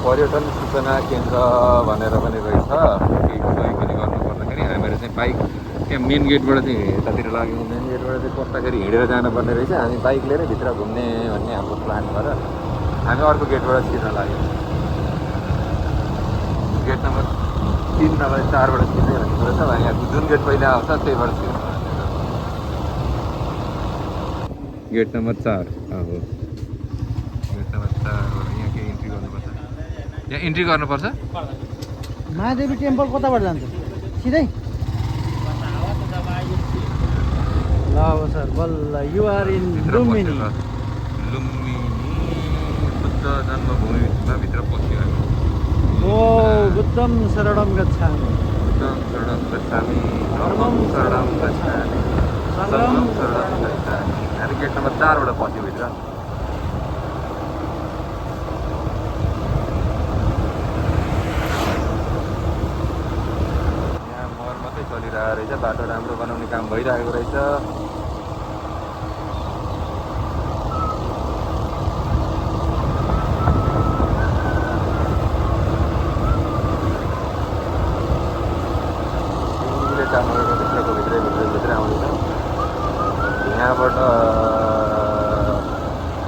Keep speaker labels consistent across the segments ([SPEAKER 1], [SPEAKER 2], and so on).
[SPEAKER 1] पर्यटन सूचना केन्द्र भनेर पनि रहेछ केही पनि गर्नु पर्दाखेरि हामीहरू चाहिँ बाइक त्यहाँ मेन गेटबाट चाहिँ यतातिर लाग्यो मेन गेटबाट चाहिँ पस्दाखेरि हिँडेर जानुपर्ने रहेछ हामी बाइक लिएर भित्र घुम्ने भन्ने हाम्रो प्लान भएर हामी अर्को गेटबाट छिर्न लाग्यौँ गेट नम्बर 3 नभए 4बाट छिर्ने भन्ने कुरो छ यहाँ जुन गेट पहिला आउँछ त्यहीबाट छिर्नु गेट नम्बर 4 अब गेट नम्बर 4 यहाँ के इन्ट्री गर्नुपर्छ यहाँ इन्ट्री गर्नुपर्छ
[SPEAKER 2] महादेवी टेम्पल कताबाट जान्छ सिधै ल अब सर बल्ल युआर इन लुम्बिनी
[SPEAKER 1] लुम्बिनी बुद्ध जन्मभूमिमा भित्र पस्यो हामी
[SPEAKER 2] ओ बुद्धं शरणं गच्छामि
[SPEAKER 1] बुद्धं शरणं गच्छामि धर्मं शरणं गच्छामि संघं शरणं गच्छामि हामी गेट नम्बर 4बाट पस्यो भित्र यहाँ मर्मतै चलिरहेको रहेछ बाटो राम्रो बनाउने काम भइरहेको रहेछ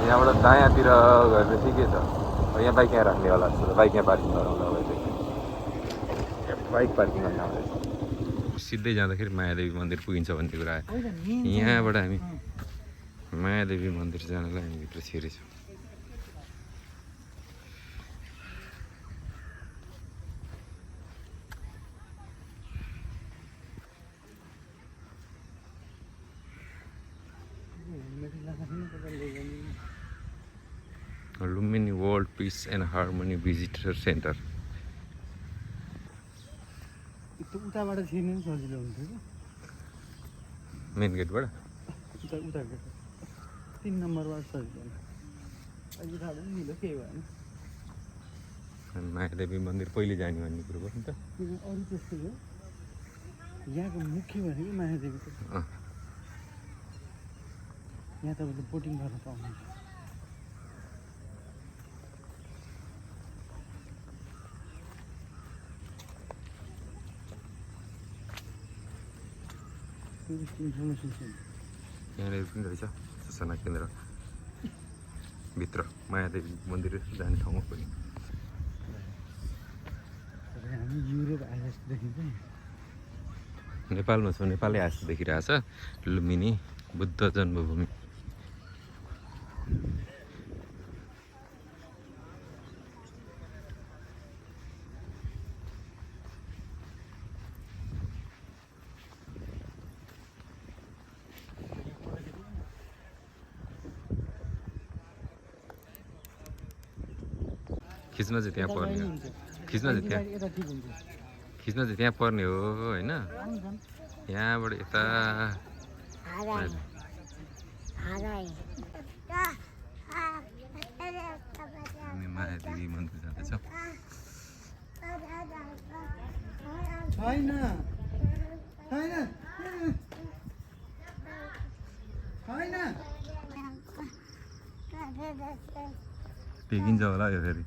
[SPEAKER 1] यहाँबाट दायाँतिर गएर ठिकै छ यहाँ बाइक यहाँ राख्ने होला जस्तो बाइक यहाँ पार्किङ गराउँदा बाइक पार्किङ गर्न आउँदैछ सिधै जाँदाखेरि मायादेवी मन्दिर पुगिन्छ भन्ने कुरा आयो यहाँबाट हामी मायादेवी मन्दिर जानलाई हामी भित्र छिरेछौँ Lumbini world peace and harmony visitor centre
[SPEAKER 2] उताबाट छिर्नु पनि सजिलो हुन्थ्यो कि
[SPEAKER 1] मेन गेटबाट
[SPEAKER 2] उता 3 नम्बरबाट सजिलो अहिले थाहा पनि मिलो केही भएन
[SPEAKER 1] मायादेवी मन्दिर पहिले जाने भन्ने कुरो भयो नि त
[SPEAKER 2] अरू त्यस्तो हो यहाँको मुख्य भनेको महादेवी यहाँ तपाईँले बोटिङ गर्न पाउनुहुन्छ टुरिस्ट इन्फर्मेसन सेन्टर
[SPEAKER 1] यहाँनिर पनि रहेछ सूचना केन्द्र भित्र मायादेवी मन्दिर जाने ठाउँमा पनि
[SPEAKER 2] हामी युरोप आए जस्तो देखिन्छ
[SPEAKER 1] नेपालमा छ नेपालै आए जस्तो देखिरहेछ लुम्बिनी बुद्ध जन्मभूमि खिच्न चाहिँ त्यहाँ पर्ने हो खिच्न चाहिँ त्यहाँ पर्ने हो होइन यहाँबाट यता हामी मायादेवी मन्दिर जाँदैछौँ
[SPEAKER 2] छैन छैन छैन
[SPEAKER 1] भेगिन्छ होला यो फेरि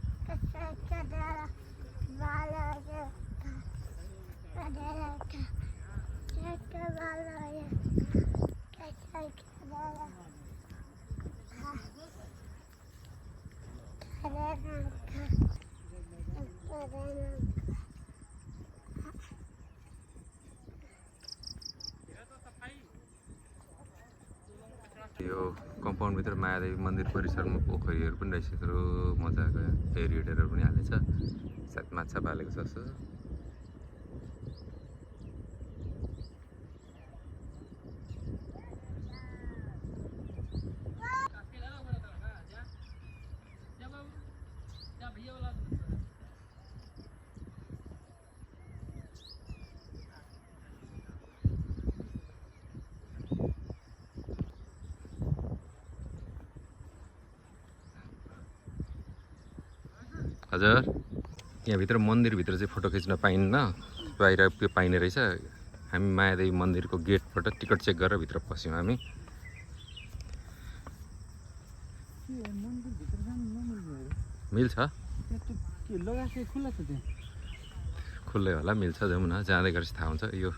[SPEAKER 1] यो कम्पाउन्डभित्र मायादेवी मन्दिर परिसरमा पोखरीहरू पनि रहेछ यत्रो मजाको एरिएटरहरू पनि हालेछ सायद माछा पालेको जस्तो छ हजुर यहाँभित्र मन्दिरभित्र चाहिँ फोटो खिच्न पाइन्न बाहिर त्यो पाइने रहेछ हामी मायादेवी मन्दिरको गेटबाट टिकट चेक गरेर भित्र पस्यौँ हामी मिल्छ
[SPEAKER 2] के लगाएको खुल्ला छ त्यहाँ
[SPEAKER 1] खुल्लै होला, मिल्छ, जाउँ न, जाँदै गरेपछि थाहा हुन्छ। यो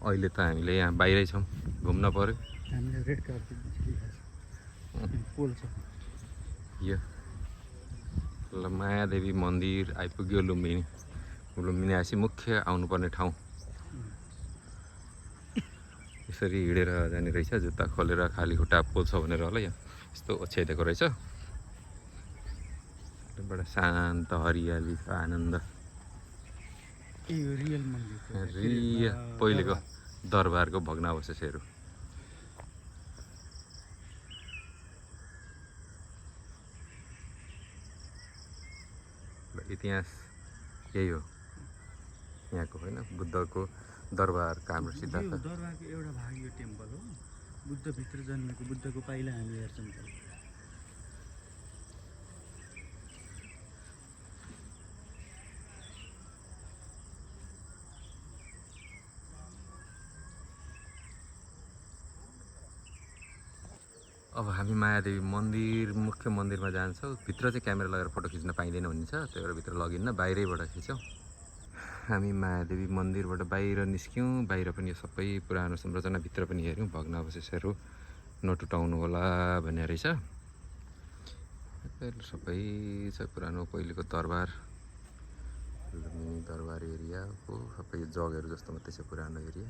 [SPEAKER 1] अहिले त हामीले यहाँ बाहिरै छौँ, घुम्न पऱ्यो।
[SPEAKER 2] हामीले रेड कार्पेट पोल छ
[SPEAKER 1] यो ल मायादेवी मन्दिर आइपुग्यो लुम्बिनी। लुम्बिनी आएपछि मुख्य आउनुपर्ने ठाउँ। यसरी हिँडेर जाने रहेछ, जुत्ता खोलेर खाली खुट्टा पोल्छ भनेर होला। यहाँ यस्तो ओछ्याइदिएको रहेछ। बडा शान्त हरियाली छ, आनन्द।
[SPEAKER 2] ए यो रियल मन्दिर
[SPEAKER 1] पहिलेको दरबारको भग्नावशेषहरू। इतिहास यही हो यहाँको, होइन? बुद्धको दरबार हाम्रो सिद्धार्थ
[SPEAKER 2] दरबारको एउटा भाग यो टेम्पल हो। बुद्धभित्र जन्मेको बुद्धको पाइला हामी हेर्छौँ।
[SPEAKER 1] अब हामी मायादेवी मन्दिर मुख्य मन्दिरमा जान्छौँ। भित्र चाहिँ क्यामेरा लगाएर फोटो खिच्न पाइँदैन भनिन्छ, त्यही भएर भित्र लगिन्न, बाहिरैबाट खिचौँ। हामी मायादेवी मन्दिरबाट बाहिर निस्क्यौँ। बाहिर पनि यो सबै पुरानो संरचना, भित्र पनि हेऱ्यौँ, भग्नावशेषहरू नटुटाउनु होला भन्ने रहेछ। सबै छ पुरानो पहिलेको दरबार, लुम्बिनी दरबार एरिया हो। सबै जगहरू जस्तो मात्रै छ, पुरानो एरिया।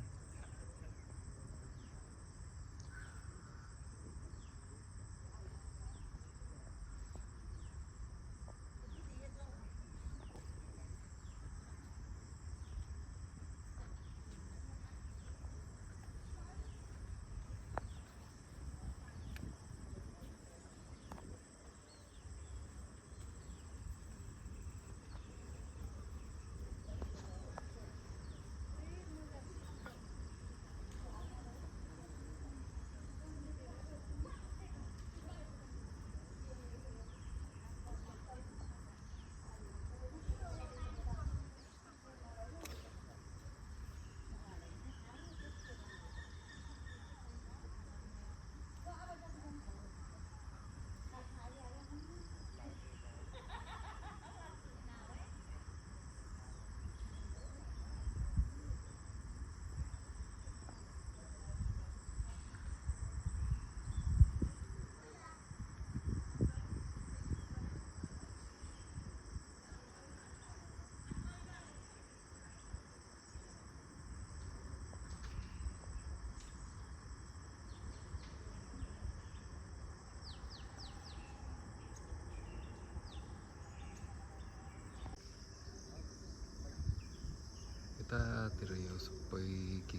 [SPEAKER 1] यतातिर यो सबै के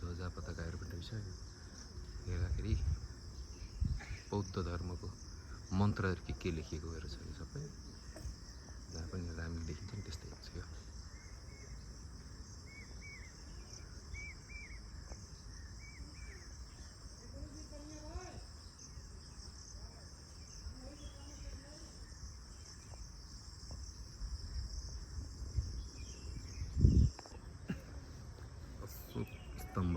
[SPEAKER 1] ध्वजा पताकाहरू पनि रहेछ। हेर्दाखेरि बौद्ध धर्मको मन्त्रहरू के लेखिएकोहरू छ यो सबै। जहाँ पनि राम्ररी देखिन्छ नि त्यस्तै हुन्छ यो। स्तम्भ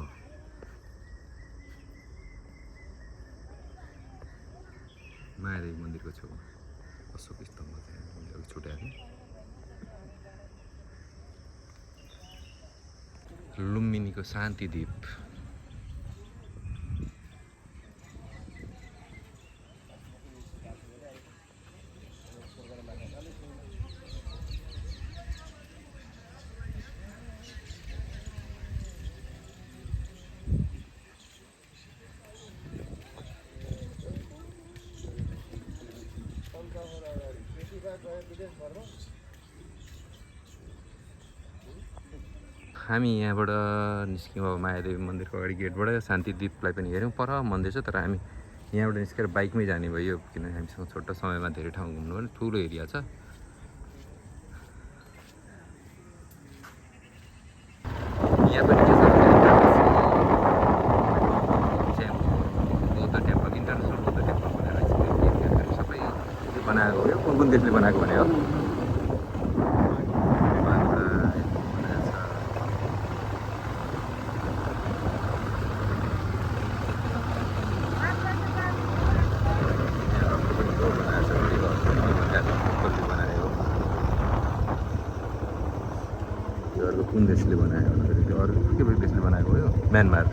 [SPEAKER 1] मायादेवी मन्दिरको छेउमा अशोक स्तम्भ चाहिँ छुट्याएर। लुम्बिनीको शान्तिद्वीप। हामी यहाँबाट निस्क्यौँ अब मायादेवी मन्दिरको अगाडि गेटबाट। शान्तिद्वीपलाई पनि हेऱ्यौँ, पर मन्दिर छ, तर हामी यहाँबाट निस्केर बाइकमै जाने भयो किनभने हामीसँग छोटो समयमा धेरै ठाउँ घुम्नु पनि ठुलो एरिया छ। यहाँ पनि के छ बौद्ध टेम्पल, इन्टरनेसनल बौद्ध टेम्पल भनेर सबै बनाएको हो। यो कुन देशले बनाएको भने हो? यो अर्को कुन देशले बनायो भन्दाखेरि त्यो अर्को के देशले बनाएको हो यो Myanmar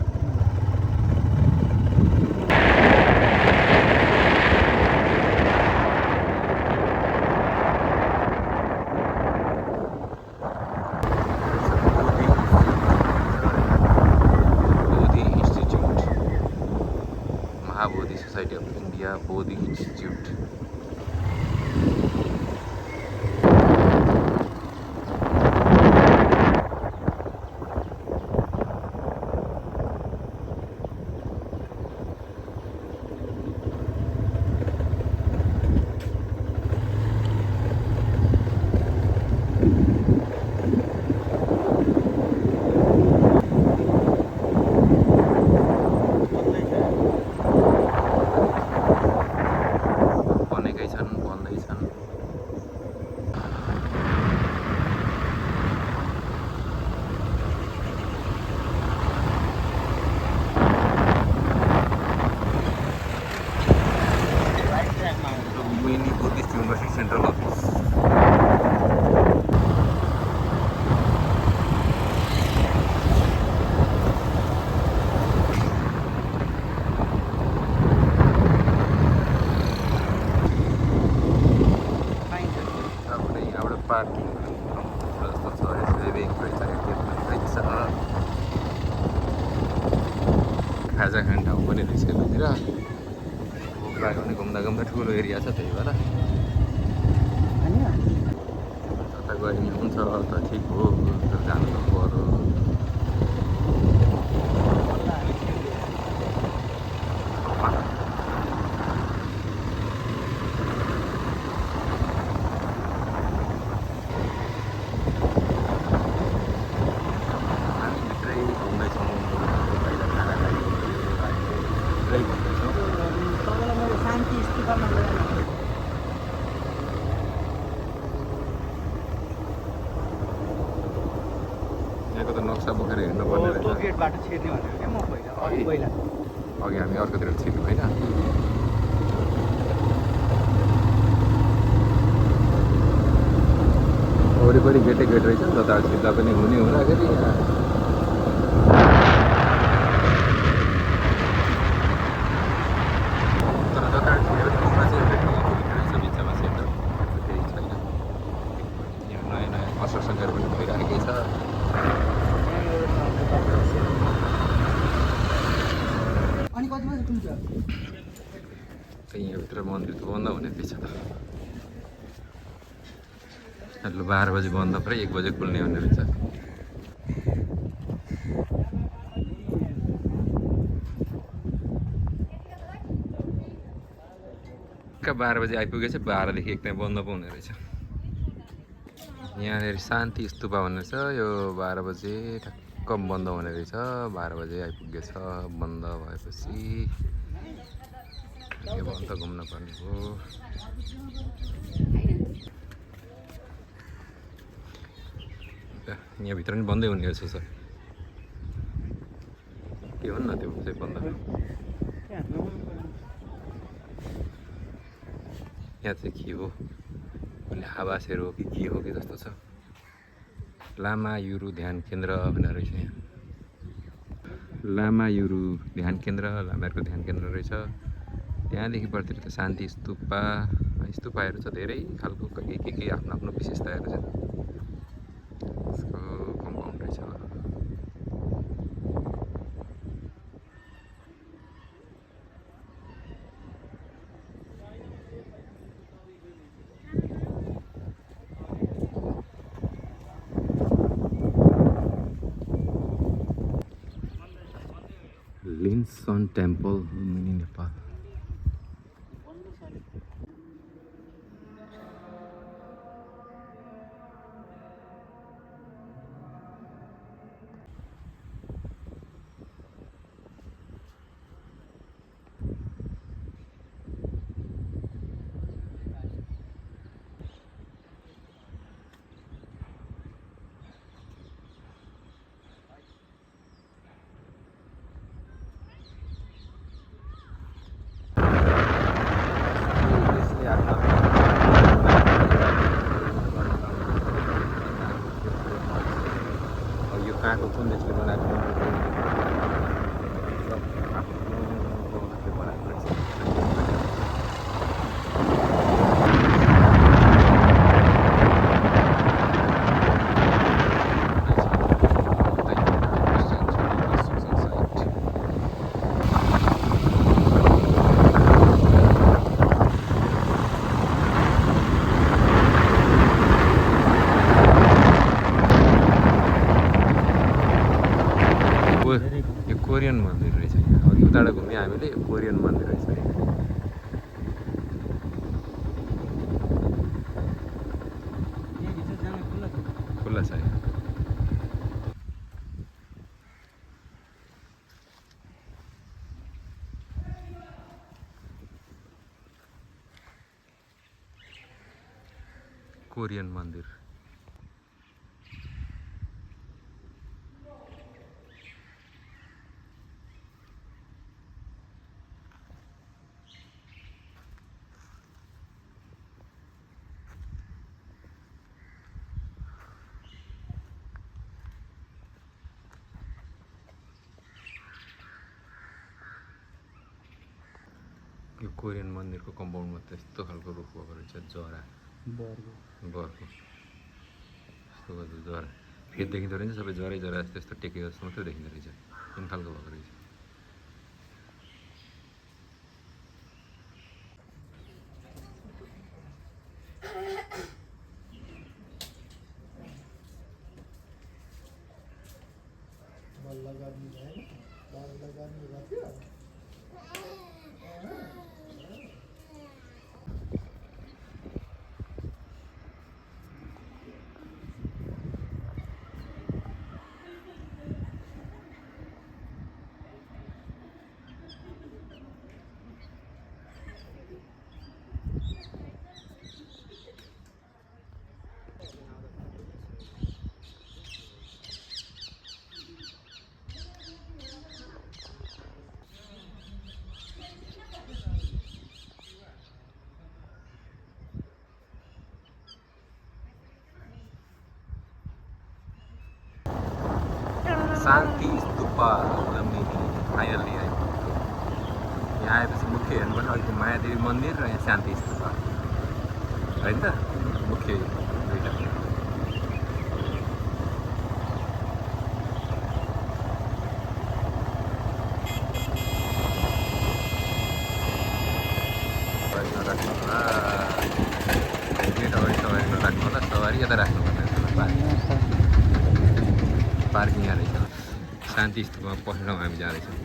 [SPEAKER 1] Mahabodhi Society of India, Bodhi Institute. Mini Buddhist University Central Office. આપણે આપણે પાર્કિંગ રસ્તો છે બેંક खाजा खाने ठाउँ पनि रहेछ यतातिर भोक लाग्यो भने घुम्दा घुम्दा ठुलो एरिया छ त्यही भएर जता गए नि हुन्छ त ठिक हो जानु त पर्यो यहाँको त नक्सा बोकेर हिँड्नु पर्ने रहेछ
[SPEAKER 2] गेटबाट छिर्ने भनेको क्या म पहिला
[SPEAKER 1] अघि हामी अर्कोतिर छिर्यौँ होइन वरिपरि गेटै गेट रहेछ नि त छिर्दा पनि हुने हुँदाखेरि तर जता छिरेर घुम्न चाहिँ एउटा ठुलो रहेछ बिचमा सेन्टर केही छैन यहाँ नयाँ नयाँ कन्स्ट्रक्सनहरू पनि भइरहेकै छ
[SPEAKER 2] अनि कति बजी खुल्छ
[SPEAKER 1] यहाँभित्र मन्दिर त बन्द हुने रहेछ त ल 12 बजी बन्द पऱ्यो 1 बजे खुल्ने हुने रहेछ ठिक्क 12 बजी आइपुगेछ 12 देखि एकदमै बन्द पो हुने रहेछ यहाँनिर शान्ति स्तूपा भन्ने छ यो 12 बजे ठ्याक्क बन्द हुने रहेछ 12 बजे आइपुगेछ बन्द भएपछि के भयो त घुम्न पर्ने हो यहाँभित्र पनि बन्दै हुने रहेछ सर के हो न त्यो चाहिँ बन्द यहाँ चाहिँ के हो उसले आवासहरू हो कि के हो कि जस्तो छ लामा युरु ध्यान केन्द्र भनेर रहेछ यहाँ लामा युरु ध्यान केन्द्र लामाहरूको ध्यान केन्द्र रहेछ त्यहाँदेखि पर्तिर त शान्ति स्तूपाहरू छ धेरै खालको के आफ्नो आफ्नो विशेषताहरू छ यसको कम्पाउन्ड रहेछ लिन्सन टेम्पल मिनी नेपाल बनाएको कुन देशले बनाएको बनाएको रहेछ। यो कोरियन मन्दिर रहेछ। अघि उताबाट घुम्यो हामीले, कोरियन मन्दिर रहेछ।
[SPEAKER 2] यहाँभित्र जान खुल्ला छ।
[SPEAKER 1] खुल्ला छ यहाँ। कोरियन मन्दिर। यो कोरियन मन्दिरको कम्पाउन्डमा त्यस्तो खालको रुख भएको रहेछ, जरा बरको यस्तो गर्दा जरा फेद देखिँदो रहेछ। सबै जरै जरा जस्तो यस्तो टेकेको जस्तो मात्रै देखिँदो रहेछ। कुन खालको भएको रहेछ। शान्ति स्तूपा लुम्बिनी फाइनल्ली आइपुग्यो। यहाँ आएपछि मुख्य हेर्नुपर्छ अघि मायादेवी मन्दिर र यहाँ शान्ति स्तूपा होइन त मुख्य दुईवटा। राख्नु होला गेट अगाडि सवारीमा राख्नु होला। सवारी यता राख्नुपर्ने पार्किङ यहाँ रहेछ। शान्ति स्तूपमा पसेर हामी जाँदैछौँ।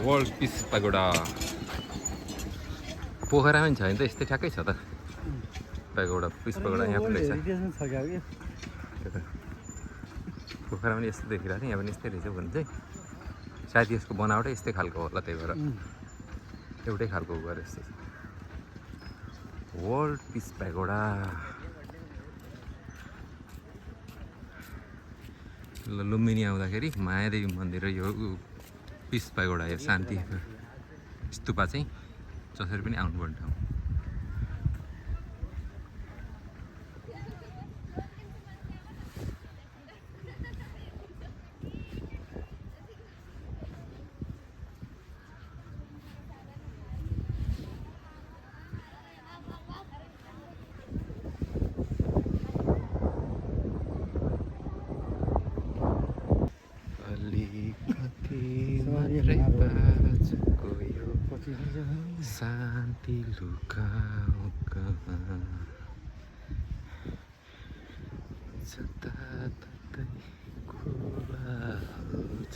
[SPEAKER 1] वर्ल्ड पिस पेगोडा पोखरामा पनि छ नि त, यस्तै ठ्याक्कै छ त पेगोडा। पिस पेगोडा यहाँ पनि रहेछ। पोखरा पनि यस्तो देखिरहेको थियो, यहाँ पनि यस्तै रहेछ भने चाहिँ सायद यसको बनावटै यस्तै खालको होला, त्यही भएर एउटै खालको गरे जस्तो छ। वर्ल्ड पिस पेगोडा लुम्बिनी आउँदाखेरि मायादेवी मन्दिर र यो पिस पेगोडा यो शान्ति स्तूपा चाहिँ जसरी पनि आउनुपर्ने ठाउँ। शान्ति लुकाऊ कहाँ जताततै कुरा छ।